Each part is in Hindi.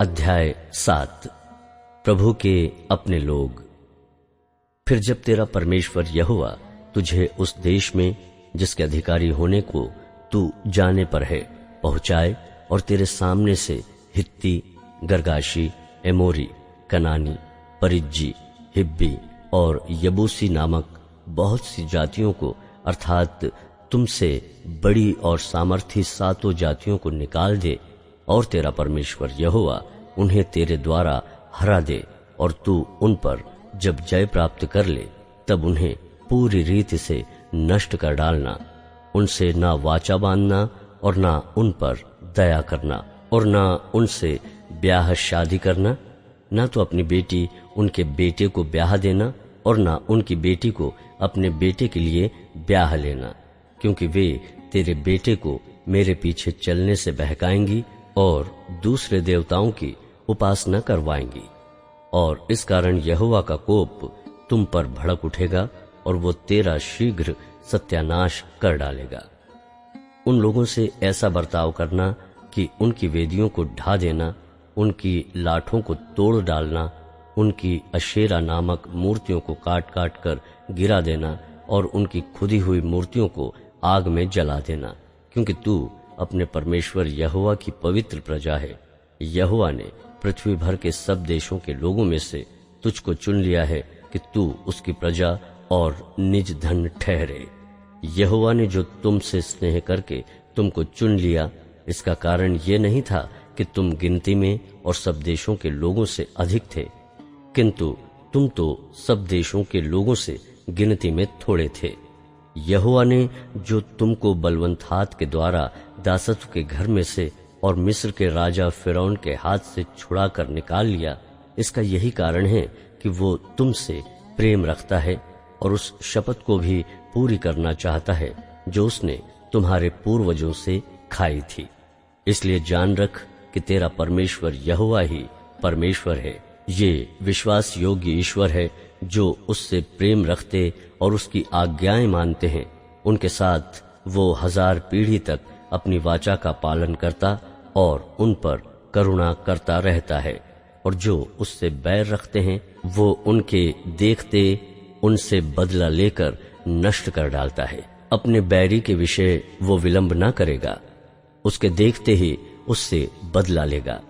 अध्याय 7। प्रभु के अपने लोग। फिर जब तेरा परमेश्वर यहोवा तुझे उस देश में जिसके अधिकारी होने को तू जाने पर है पहुंचाए और तेरे सामने से हित्ती, गर्गाशी, एमोरी, कनानी, परिज्जी, हिब्बी और यबूसी नामक बहुत सी जातियों को अर्थात तुमसे बड़ी और सामर्थी 7 जातियों को निकाल दे और तेरा परमेश्वर यहोवा उन्हें तेरे द्वारा हरा दे और तू उन पर जब जय प्राप्त कर ले तब उन्हें पूरी रीति से नष्ट कर डालना। उनसे ना वाचा बांधना और ना उन पर दया करना और ना उनसे ब्याह शादी करना, ना तो अपनी बेटी उनके बेटे को ब्याह देना और ना उनकी बेटी को अपने बेटे के लिए ब्याह लेना, क्योंकि वे तेरे बेटे को मेरे पीछे चलने से बहकाएंगी और दूसरे देवताओं की उपासना करवाएंगी। और इस कारण यहोवा का कोप तुम पर भड़क उठेगा और वो तेरा शीघ्र सत्यानाश कर डालेगा। उन लोगों से ऐसा बर्ताव करना कि उनकी वेदियों को ढा देना, उनकी लाठों को तोड़ डालना, उनकी अशेरा नामक मूर्तियों को काट काट कर गिरा देना और उनकी खुदी हुई मूर्तियों को आग में जला देना, क्योंकि तू अपने परमेश्वर यहोवा की पवित्र प्रजा है। यहोवा ने पृथ्वी भर के सब देशों के लोगों में से तुझको चुन लिया है कि तू उसकी प्रजा और निज धन ठहरे। यहोवा ने जो तुमसे स्नेह करके तुमको चुन लिया, इसका कारण ये नहीं था कि तुम गिनती में और सब देशों के लोगों से अधिक थे, किंतु तुम तो सब देशों के लोगों से गिनती में थोड़े थे। यहोवा ने जो तुमको बलवंत हाथ के द्वारा दासत्व के घर में से और मिस्र के राजा फिरौन के हाथ से छुड़ा कर निकाल लिया, इसका यही कारण है कि वो तुमसे प्रेम रखता है और उस शपथ को भी पूरी करना चाहता है जो उसने तुम्हारे पूर्वजों से खाई थी। इसलिए जान रख कि तेरा परमेश्वर यहोवा ही परमेश्वर है। ये विश्वास योग्य ईश्वर है जो उससे प्रेम रखते और उसकी आज्ञाएं मानते हैं। उनके साथ वो 1000 पीढ़ी तक अपनी वाचा का पालन करता और उन पर करुणा करता रहता है, और जो उससे बैर रखते हैं वो उनके देखते उनसे बदला लेकर नष्ट कर डालता है। अपने बैरी के विषय वो विलंब न करेगा, उसके देखते ही उससे बदला लेगा।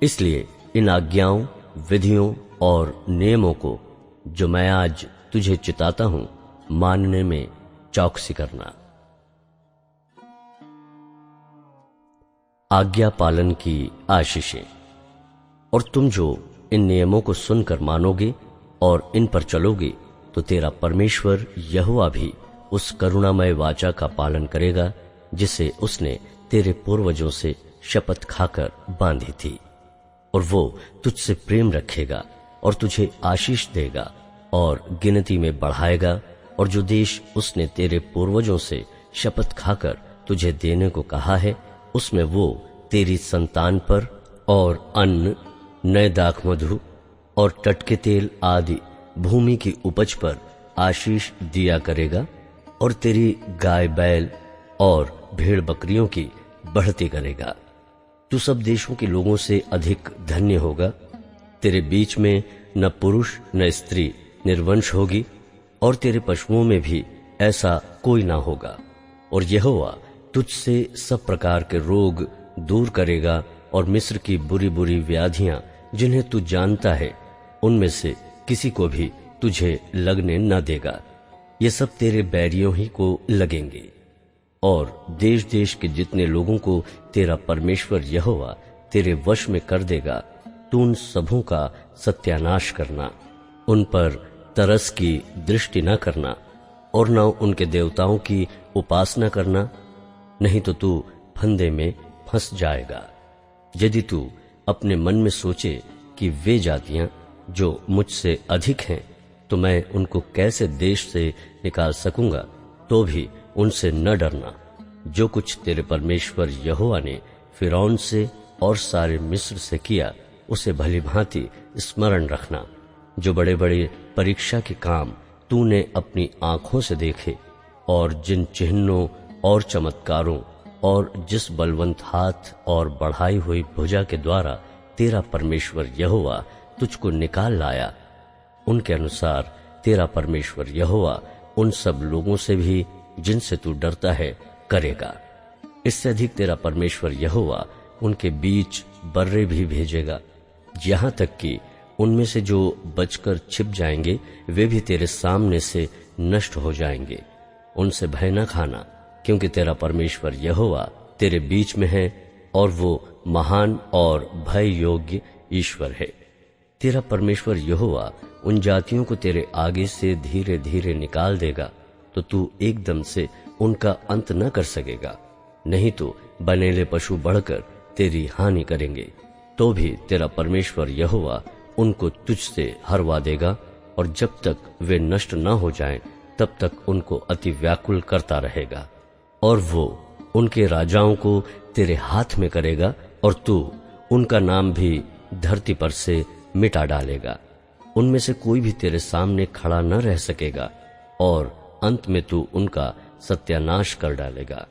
इसलिए इन आज्ञाओं, विधियों और नियमों को जो मैं आज तुझे चिताता हूं, मानने में चौकसी करना। आज्ञा पालन की आशीषें। और तुम जो इन नियमों को सुनकर मानोगे और इन पर चलोगे तो तेरा परमेश्वर यहोवा भी उस करुणामय वाचा का पालन करेगा जिसे उसने तेरे पूर्वजों से शपथ खाकर बांधी थी। और वो तुझसे प्रेम रखेगा और तुझे आशीष देगा और गिनती में बढ़ाएगा, और जो देश उसने तेरे पूर्वजों से शपथ खाकर तुझे देने को कहा है, उसमें वो तेरी संतान पर और अन्न, नए दाखमधु और टटके तेल आदि भूमि की उपज पर आशीष दिया करेगा, और तेरी गाय बैल और भेड़ बकरियों की बढ़ती करेगा। तू सब देशों के लोगों से अधिक धन्य होगा। तेरे बीच में न पुरुष न स्त्री निर्वंश होगी, और तेरे पशुओं में भी ऐसा कोई ना होगा। और यहोवा तुझसे सब प्रकार के रोग दूर करेगा, और मिस्र की बुरी बुरी व्याधियां जिन्हें तू जानता है, उनमें से किसी को भी तुझे लगने न देगा। ये सब तेरे बैरियों ही को लगेंगे। और देश देश के जितने लोगों को तेरा परमेश्वर यहोवा तेरे वश में कर देगा, तू उन सबों का सत्यानाश करना, उन पर तरस की दृष्टि न करना और न उनके देवताओं की उपासना करना, नहीं तो तू फंदे में फंस जाएगा। यदि तू अपने मन में सोचे कि वे जातियां जो मुझसे अधिक हैं तो मैं उनको कैसे देश से निकाल सकूंगा, तो भी उनसे न डरना। जो कुछ तेरे परमेश्वर यहोवा ने फिरौन से और सारे मिस्र से किया, उसे भली भांति स्मरण रखना। जो बड़े बड़े परीक्षा के काम तूने अपनी आंखों से देखे और जिन चिन्हों और चमत्कारों और जिस बलवंत हाथ और बढ़ाई हुई भुजा के द्वारा तेरा परमेश्वर यहोवा तुझको निकाल लाया, उनके अनुसार तेरा परमेश्वर यहोवा उन सब लोगों से भी जिनसे तू डरता है करेगा। इससे अधिक तेरा परमेश्वर यहोवा उनके बीच बर्रे भी भेजेगा, यहाँ तक कि उनमें से जो बचकर छिप जाएंगे वे भी तेरे सामने से नष्ट हो जाएंगे। उनसे भय न खाना, क्योंकि तेरा परमेश्वर यहोवा तेरे बीच में है और वो महान और भय योग्य ईश्वर है। तेरा परमेश्वर यहोवा उन जातियों को तेरे आगे से धीरे धीरे निकाल देगा, तो तू एकदम से उनका अंत न कर सकेगा। नहीं तो बनेले पशु बढ़कर तेरी हानि करेंगे, तो भी तेरा परमेश्वर यहोवा उनको तुझसे हरवा देगा, और जब तक वे नष्ट न हो जाएं, तब तक उनको अति व्याकुल करता रहेगा। और वो उनके राजाओं को तेरे हाथ में करेगा, और तू उनका नाम भी धरती पर से मिटा डालेगा। उनमें से कोई भी तेरे सामने खड़ा न रह सकेगा, और अंत में तू उनका सत्यानाश कर डालेगा।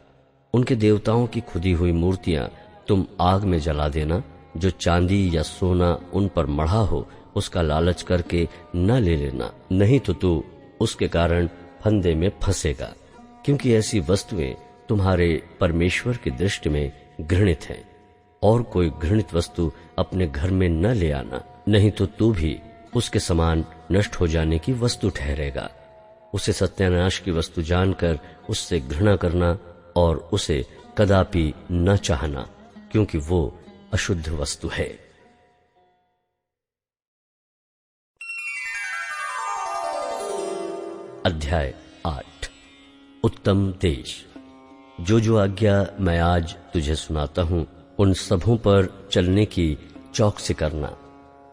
उनके देवताओं की खुदी हुई मूर्तियां तुम आग में जला देना। जो चांदी या सोना उन पर मढ़ा हो उसका लालच करके न ले लेना, नहीं तो तू उसके कारण फंदे में फंसेगा, क्योंकि ऐसी वस्तुएं तुम्हारे परमेश्वर की दृष्टि में घृणित हैं। और कोई घृणित वस्तु अपने घर में न ले आना, नहीं तो तू भी उसके समान नष्ट हो जाने की वस्तु ठहरेगा। उसे सत्यानाश की वस्तु जानकर उससे घृणा करना और उसे कदापि न चाहना, क्योंकि वो अशुद्ध वस्तु है। अध्याय 8। उत्तम देश। जो आज्ञा मैं आज तुझे सुनाता हूं, उन सबों पर चलने की चौकसी करना,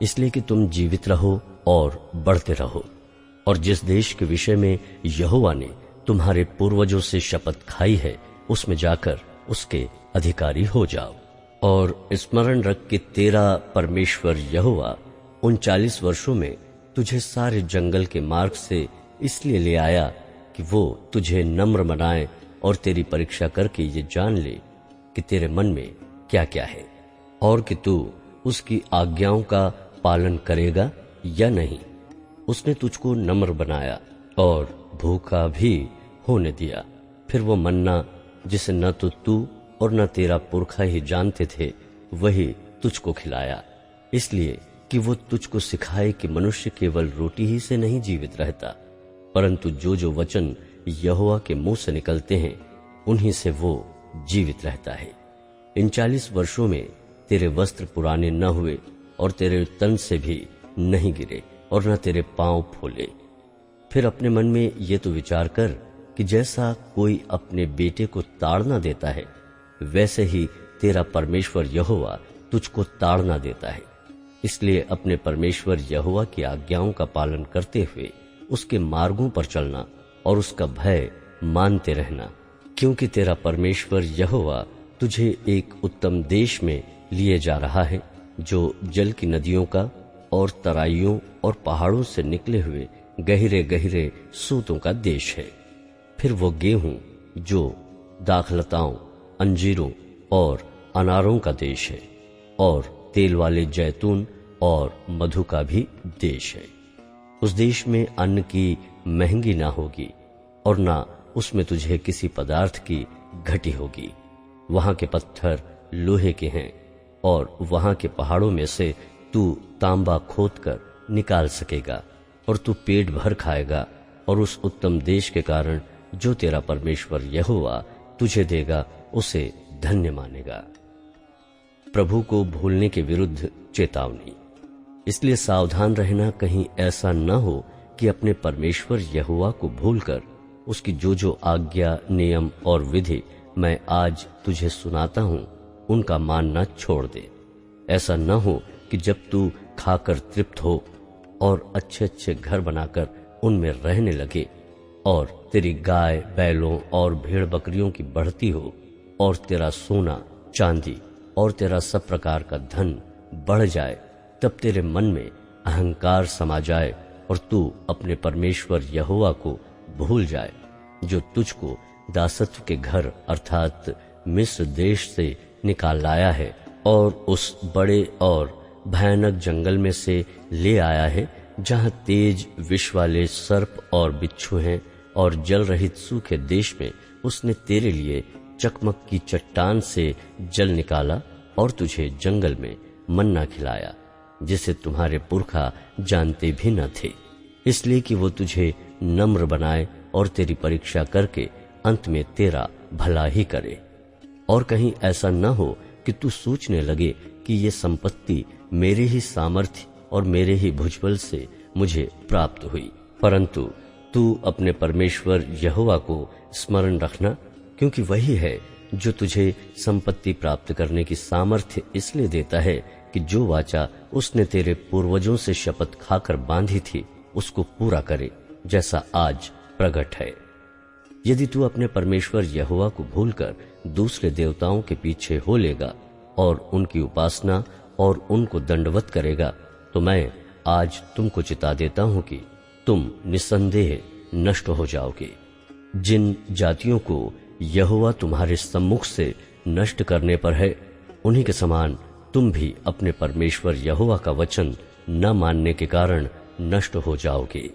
इसलिए कि तुम जीवित रहो और बढ़ते रहो। और जिस देश के विषय में यहोवा ने तुम्हारे पूर्वजों से शपथ खाई है, उसमें जाकर उसके अधिकारी हो जाओ। और स्मरण रख कि तेरा परमेश्वर यहोवा उन 40 वर्षों में तुझे सारे जंगल के मार्ग से इसलिए ले आया कि वो तुझे नम्र बनाए और तेरी परीक्षा करके ये जान ले कि तेरे मन में क्या क्या है, और कि तू उसकी आज्ञाओं का पालन करेगा या नहीं। उसने तुझको नम्र बनाया और भूखा भी होने दिया। फिर वो मन्ना जिसे न तो तू और न तेरा पुरखा ही जानते थे, वही तुझको खिलाया, इसलिए कि वो तुझको सिखाए कि मनुष्य केवल रोटी ही से नहीं जीवित रहता, परंतु जो वचन यहोवा के मुंह से निकलते हैं उन्हीं से वो जीवित रहता है। इन 40 वर्षों में तेरे वस्त्र पुराने न हुए और तेरे तन से भी नहीं गिरे और न तेरे पांव फूले। फिर अपने मन में ये तो विचार कर कि जैसा कोई अपने बेटे को ताड़ना देता है, वैसे ही तेरा परमेश्वर यहोवा तुझको ताड़ना देता है। इसलिए अपने परमेश्वर यहोवा की आज्ञाओं का पालन करते हुए उसके मार्गों पर चलना और उसका भय मानते रहना, क्योंकि तेरा परमेश्वर यहोवा तुझे एक उत्तम देश में लिए जा रहा है, जो जल की नदियों का और तराइयों और पहाड़ों से निकले हुए गहरे गहरे सूतों का देश है। फिर वो गेहूं, जो दाखलताओं, अंजीरों और अनारों का देश है, और तेल वाले जैतून और मधु का भी देश है। उस देश में अन्न की महंगी ना होगी और ना उसमें तुझे किसी पदार्थ की घटी होगी। वहां के पत्थर लोहे के हैं और वहां के पहाड़ों में से तू तांबा खोदकर निकाल सकेगा, और तू पेट भर खाएगा और उस उत्तम देश के कारण जो तेरा परमेश्वर यहोवा तुझे देगा उसे धन्य मानेगा। प्रभु को भूलने के विरुद्ध चेतावनी। इसलिए सावधान रहना, कहीं ऐसा न हो कि अपने परमेश्वर यहोवा को भूलकर उसकी जो आज्ञा, नियम और विधि मैं आज तुझे सुनाता हूं उनका मानना छोड़ दे। ऐसा न हो कि जब तू खाकर तृप्त हो और अच्छे अच्छे घर बनाकर उनमें रहने लगे और तेरी गाय, बैलों और भेड़ बकरियों की बढ़ती हो और तेरा सोना, चांदी और तेरा सब प्रकार का धन बढ़ जाए, तब तेरे मन में अहंकार समा जाए और तू अपने परमेश्वर यहोवा को भूल जाए, जो तुझको दासत्व के घर अर्थात मिस्र देश से निकाल लाया है और उस बड़े और भयानक जंगल में से ले आया है जहां तेज विष वाले सर्प और बिच्छू हैं, और जल रहित सूखे देश में उसने तेरे लिए चकमक की चट्टान से जल निकाला और तुझे जंगल में मन्ना खिलाया, जिसे तुम्हारे पुरखा जानते भी न थे, इसलिए कि वो तुझे नम्र बनाए और तेरी परीक्षा करके अंत में तेरा भला ही करे। और कहीं ऐसा न हो कि तू सोचने लगे कि ये संपत्ति मेरे ही सामर्थ्य और मेरे ही भुजबल से मुझे प्राप्त हुई, परंतु तू अपने परमेश्वर यहोवा को स्मरण रखना, क्योंकि वही है जो तुझे संपत्ति प्राप्त करने की सामर्थ्य इसलिए देता है कि जो वाचा उसने तेरे पूर्वजों से शपथ खाकर बांधी थी उसको पूरा करे, जैसा आज प्रकट है। यदि तू अपने परमेश्वर यहोवा को भूलकर दूसरे देवताओं के पीछे हो लेगा और उनकी उपासना और उनको दंडवत करेगा, तो मैं आज तुमको चिता देता हूं कि तुम निस्संदेह नष्ट हो जाओगे। जिन जातियों को यहोवा तुम्हारे सम्मुख से नष्ट करने पर है, उन्हीं के समान तुम भी अपने परमेश्वर यहोवा का वचन न मानने के कारण नष्ट हो जाओगे।